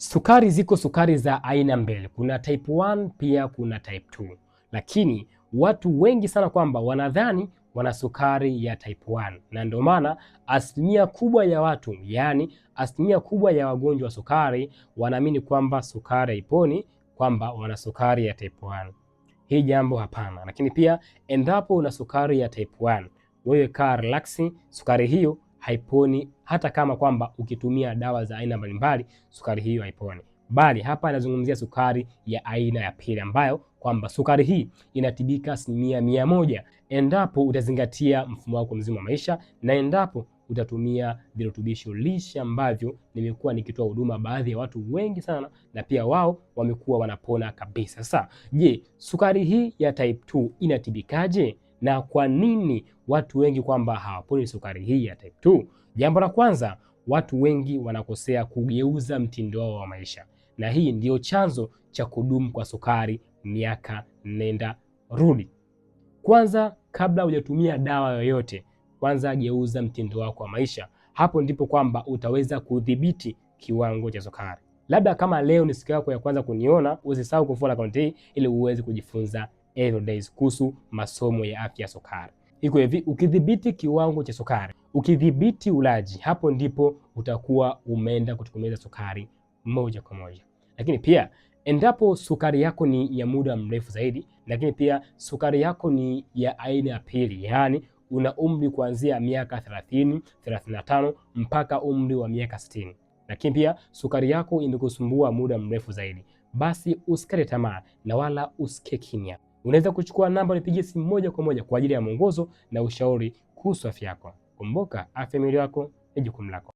Sukari, ziko sukari za aina mbili, kuna type 1 pia kuna type 2, lakini watu wengi sana kwamba wanadhani wana sukari ya type 1, na ndio maana asilimia kubwa ya watu, yani asilimia kubwa ya wagonjwa wa sukari wanaamini kwamba sukari haiponi, kwamba wana sukari ya type 1. Hii jambo hapana. Lakini pia endapo una sukari ya type 1, wewe kaa relax, sukari hiyo haiponi, hata kama kwamba ukitumia dawa za aina mbalimbali sukari hiyo haiponi. Bali hapa anazungumzia sukari ya aina ya pili, ambayo kwamba sukari hii inatibika 100% endapo utazingatia mfumo wako mzima wa maisha na endapo utatumia virutubisho lishe ambavyo nimekuwa nikitoa huduma baadhi ya watu wengi sana, na pia wao wamekuwa wanapona kabisa. Sasa je, sukari hii ya type 2 inatibikaje na kwa nini watu wengi kwamba hawaponi sukari hii ya type 2? Jambo la kwanza, watu wengi wanakosea kugeuza mtindo wao wa maisha, na hii ndio chanzo cha kudumu kwa sukari miaka nenda rudi. Kwanza, kabla hujatumia dawa yoyote, kwanza geuza mtindo wako wa maisha. Hapo ndipo kwamba utaweza kudhibiti kiwango cha sukari. Labda kama leo ni siku yako ya kwanza kuniona, usisahau kufollow account hii ili uweze kujifunza everydays kuhusu masomo ya afya ya sukari. Iko hivi, ukidhibiti kiwango cha sukari, ukidhibiti ulaji, hapo ndipo utakuwa umeenda kutokomeza sukari moja kwa moja. Lakini pia endapo sukari yako ni ya muda mrefu zaidi, lakini pia sukari yako ni ya aina ya pili, yani una umri kuanzia miaka 30, 35 mpaka umri wa miaka 60, lakini pia sukari yako imekusumbua muda mrefu zaidi, basi usikate tamaa na wala usike kimya. Unaweza kuchukua namba nipigie simu moja kwa moja kwa ajili ya mwongozo na ushauri kuhusu afya yako. Kumbuka, afya ya mwili wako ni jukumu lako.